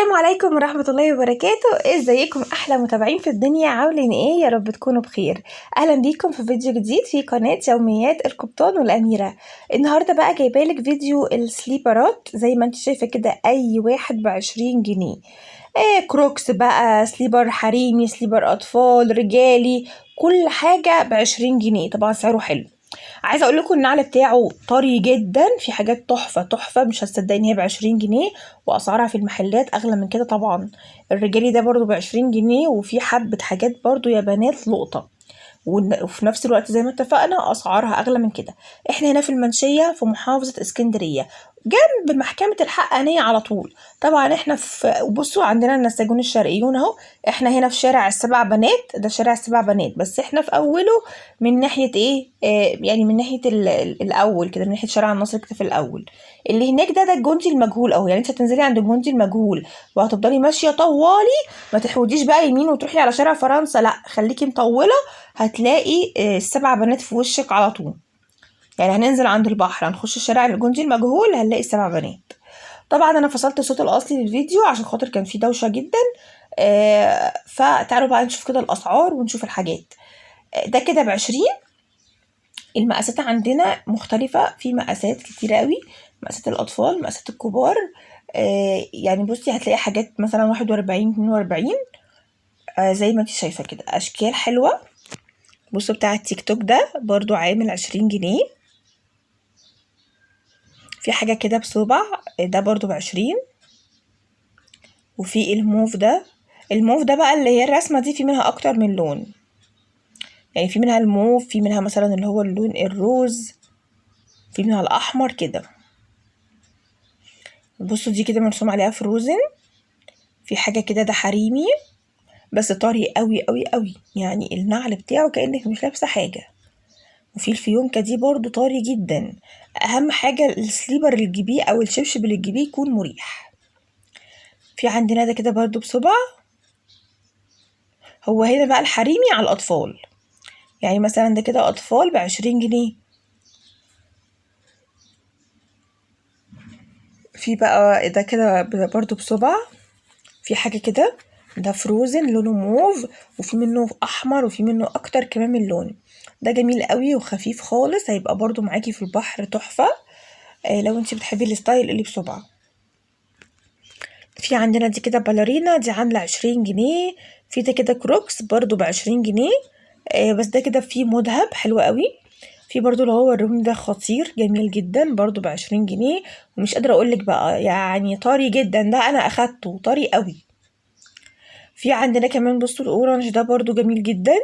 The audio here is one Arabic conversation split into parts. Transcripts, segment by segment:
السلام عليكم ورحمة الله وبركاته. ازيكم احلى متابعين في الدنيا؟ عاملين ايه؟ يا رب تكونوا بخير. اهلا بيكم في فيديو جديد في قناة يوميات القبطان والاميرة. النهاردة بقى جايبالك فيديو السليبرات، زي ما انت شايفة كده اي واحد ب20 جنيه. كروكس بقى، سليبر حريمي، سليبر اطفال، رجالي، كل حاجة ب20 جنيه. طبعا سعره حلو. عايزه اقول لكم النعل بتاعه طري جدا، في حاجات تحفه تحفه، مش هتصدقي ان هي ب20 جنيه، واسعارها في المحلات اغلى من كده طبعا. الرجالي ده برضو ب20 جنيه، وفي حبه حاجات برضو يا بنات لقطه، وفي نفس الوقت زي ما اتفقنا اسعارها اغلى من كده. احنا هنا في المنشيه في محافظه اسكندريه، جنب محكمه الحقانيه على طول. طبعا احنا في، بصوا عندنا النساجون الشرقيون اهو. احنا هنا في شارع السبع بنات، ده شارع السبع بنات، بس احنا في اوله من ناحيه ايه، يعني من ناحيه الاول كده، من ناحيه شارع الناصر كده في الاول. اللي هناك ده الجندي المجهول اهو. يعني انت هتنزلي عند الجندي المجهول وهتفضلي ماشيه طوالي، ما تحوديش بقى يمين وتروحي على شارع فرنسا، لا خليكي مطوله، هتلاقي السبع بنات في وشك على طول. يعني هننزل عند البحر، هنخش الشارع الجندي المجهول، هنلاقي السبع بنات. طبعا انا فصلت الصوت الاصلي للفيديو عشان خاطر كان فيه دوشه جدا. فتعالوا بقى نشوف كده الاسعار ونشوف الحاجات. ده كده ب20. المقاسات عندنا مختلفه، في مقاسات كتيره قوي، مقاسات الاطفال، مقاسات الكبار. يعني بصي هتلاقي حاجات مثلا 41 42، زي ما انت شايفه كده، اشكال حلوه. بصوا بتاع التيك توك ده برضو عامل 20 جنيه. في حاجة كده بصبع، ده برضو ب20. وفي الموف ده، الموف ده بقى اللي هي الرسمة دي في منها أكتر من لون. يعني في منها الموف، في منها مثلا اللي هو اللون الروز، في منها الأحمر كده. بصوا دي كده مرسوم عليها فروزن. في حاجة كده ده حريمي، بس طري قوي قوي قوي، يعني النعل بتاعه كأنك مش لابسة حاجة. وفي الفيونكة دي برضو طري جدا. أهم حاجة السليبر اللي تجيبيه أو الشبشب اللي تجيبيه يكون مريح. في عندنا ده كده برضو بصبع. هو هنا بقى الحريمي على الأطفال، يعني مثلا ده كده أطفال ب20 جنيه. في بقى ده كده برضو بصبع. في حاجة كده ده فروزن لونه موف، وفي منه أحمر، وفي منه أكتر كمان من لون. ده جميل قوي وخفيف خالص، هيبقى برضو معاكي في البحر تحفة. لو انتي بتحبي الستايل اللي بصبع. في عندنا دي كده باليرينا، دي عاملة 20 جنيه. في ده كده كروكس برضو ب20 جنيه. بس ده كده فيه مذهب حلو قوي. في برضو اللي هو الرومي ده خطير جميل جدا، برضو ب20 جنيه. ومش قادرة اقولك بقى، يعني طري جدا، ده انا اخدته طري قوي. في عندنا كمان بصوا الاورنج ده برضو جميل جدا.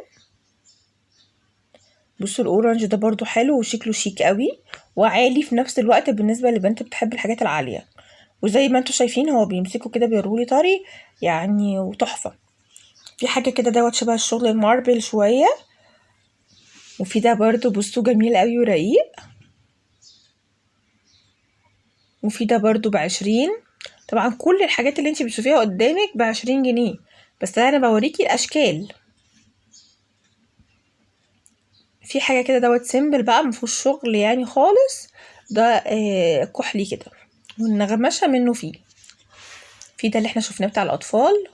بصوا الاورنج ده برضو حلو وشكله شيك قوي وعالي في نفس الوقت، بالنسبة لبنت بتحب الحاجات العالية. وزي ما انتوا شايفين هو بيمسكوا كده بيرولي طري يعني، وتحفة. في حاجة كده دوت شبه الشغل الماربل شوية. وفي ده برضو بصوا جميل قوي ورقيق. وفي ده برضو ب20. طبعا كل الحاجات اللي انتي بتشوفيها قدامك ب20 جنيه، بس انا بوريكي الاشكال. في حاجة كده دوت سيمبل بقى مفيهوش شغل يعني خالص، ده كحلي كده والنغمشة منه فيه. في ده اللي احنا شفناه بتاع الاطفال.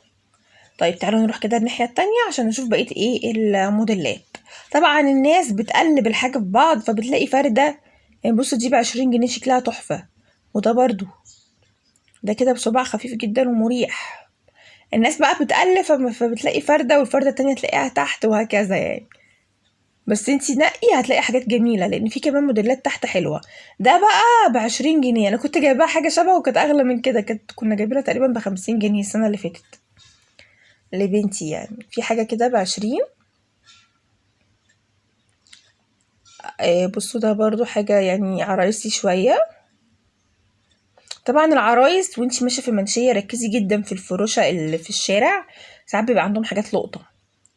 طيب تعالوا نروح كده الناحية التانية عشان نشوف بقية ايه الموديلات. طبعا الناس بتقلب الحاجة في بعض فبتلاقي فردة. يعني بصوا دي ب20 جنيه شكلها تحفة. وده برضو ده كده بصباع خفيف جدا ومريح. الناس بقى بتقلب فبتلاقي فردة، والفردة التانية تلاقيها تحت وهكذا يعني. بس انتي نقي هتلاقي حاجات جميلة، لان في كمان موديلات تحت حلوة. ده بقى ب20 جنيه. انا كنت جايباها حاجة شبهه وكانت اغلى من كده، كنا جايبينها تقريبا ب50 جنيه السنة اللي فاتت لبنتي. يعني في حاجة كده ب20. بصوا ده برضو حاجة يعني عرايسي شوية. طبعا العرايس وانتي ماشية في المنشية ركزي جدا في الفروشة اللي في الشارع، ساعات بيبقى عندهم حاجات لقطة،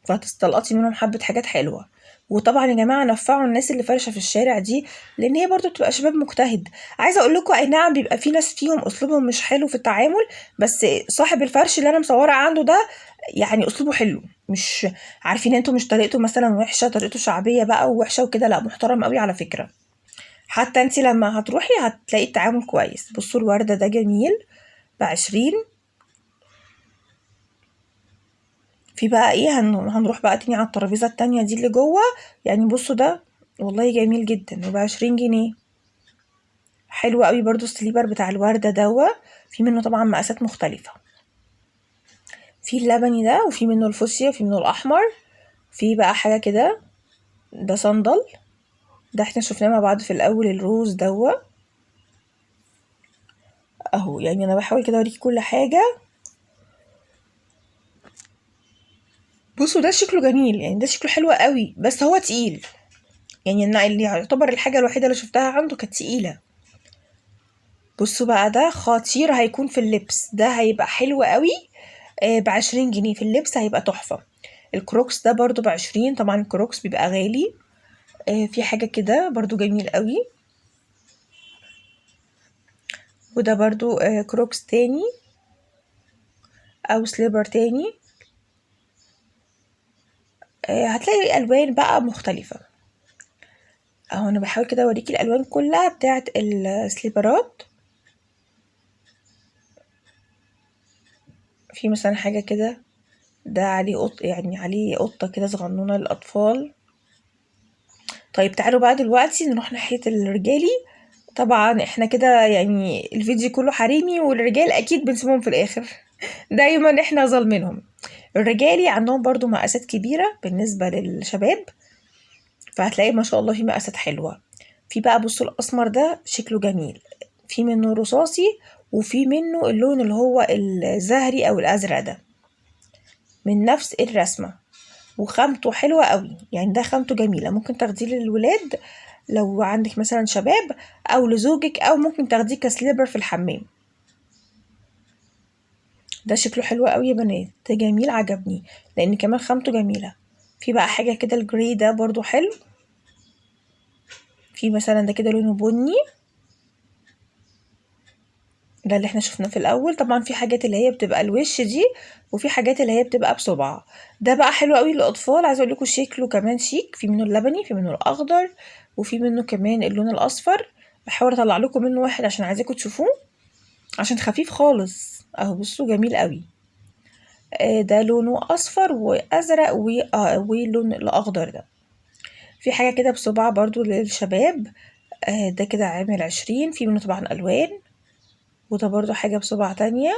فهتستلقطي منهم حبة حاجات حلوة. وطبعا يا جماعة نفعوا الناس اللي فرشة في الشارع دي، لان هي برضو بتبقى شباب مجتهد. عايزة اقول لكم اي نعم بيبقى في ناس فيهم اسلوبهم مش حلو في التعامل، بس صاحب الفرش اللي انا مصورة عنده ده يعني اسلوبه حلو. مش عارفين انتوا مش طريقته مثلا وحشة، طريقته شعبية بقى ووحشة وكده، لا محترم قوي على فكرة. حتى انتي لما هتروحي هتلاقي التعامل كويس. بصوا الوردة ده جميل ب20. في بقى ايه هنروح بقى تاني على الترابيزه التانية دي اللي جوه. يعني بصوا ده والله جميل جدا وب20 جنيه. حلو قوي برضو السليبر بتاع الوردة دوا. في منه طبعا مقاسات مختلفة، في اللبني ده وفي منه الفوسيا وفي منه الأحمر. في بقى حاجة كده، ده صندل، ده احنا شفناه مع بعض في الأول، الروز دوا اهو. يعني انا بحاول كده اوريكي كل حاجة. بصوا ده شكله جميل، يعني ده شكله حلو قوي بس هو تقيل. يعني اللي يعتبر الحاجة الوحيدة اللي شفتها عنده كانت تقيلة. بصوا بقى ده خطير، هيكون في اللبس ده هيبقى حلو قوي. ب20 جنيه في اللبس هيبقى تحفة. الكروكس ده برضو ب20، طبعا الكروكس بيبقى غالي. في حاجة كده برضو جميل قوي، وده برضو كروكس تاني او سليبر تاني. هتلاقي الالوان بقى مختلفة اهو. انا بحاول كده اوريكي الالوان كلها بتاعت السليبرات. في مثلا حاجة كده، ده عليه يعني عليه قطة كده صغنونة للأطفال. طيب تعالوا بقى دلوقتي نروح ناحية الرجالي. طبعا احنا كده يعني الفيديو كله حريمي، والرجال اكيد بنسيبهم في الاخر. دايما احنا ظالمينهم. الرجالي عندهم برضو مقاسات كبيرة بالنسبة للشباب، فهتلاقي ما شاء الله في مقاسات حلوة. في بقى بصوا الاسمر ده شكله جميل، في منه رصاصي وفي منه اللون اللي هو الزهري او الازرق ده من نفس الرسمة، وخامته حلوة قوي. يعني ده خامته جميلة، ممكن تاخديه للولاد لو عندك مثلا شباب، او لزوجك، او ممكن تاخديه كسليبر في الحمام. ده شكله حلو قوي يا بنات، ده جميل عجبني لان كمان خامته جميلة. في بقى حاجة كده الجري ده برضو حلو. في مثلا ده كده لونه بني، ده اللي احنا شفناه في الاول. طبعا في حاجات اللي هي بتبقى الوش دي، وفي حاجات اللي هي بتبقى بصبع. ده بقى حلو قوي للاطفال، عايزه اقول لكم شكله كمان شيك. في منه اللبني، في منه الاخضر، وفي منه كمان اللون الاصفر. بحاول اطلع لكم منه واحد عشان عايزاكم تشوفوه، عشان خفيف خالص اهو. بصوا جميل قوي. ده لونه اصفر وازرق واللون الاخضر ده. في حاجه كده بصبع برضو للشباب. ده كده عامل 20. في منه طبعا الوان، وده برضو حاجه بصبع تانية.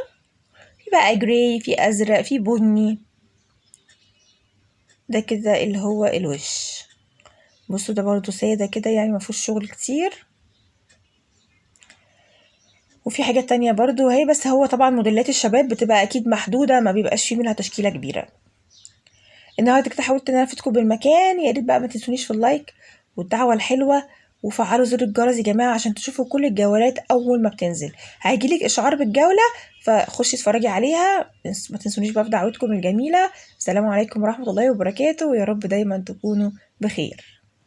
في بقى جراي، في ازرق، في بني. ده كده اللي هو الوش. بصوا ده برضو ساده كده، يعني مفيهوش شغل كتير. وفي حاجات تانية برضو هي، بس هو طبعا موديلات الشباب بتبقى اكيد محدوده، ما بيبقاش فيه منها تشكيله كبيره. النهارده كده حاولت ان انا افتكم بالمكان. يا ريت بقى ما تنسونيش في اللايك والدعوه الحلوه، وفعلوا زر الجرس يا جماعه عشان تشوفوا كل الجولات اول ما بتنزل. هيجيلك اشعار بالجوله، فخشي اتفرجي عليها. ما تنسونيش بقى في دعوتكم الجميله. السلام عليكم ورحمه الله وبركاته، ويا رب دايما تكونوا بخير.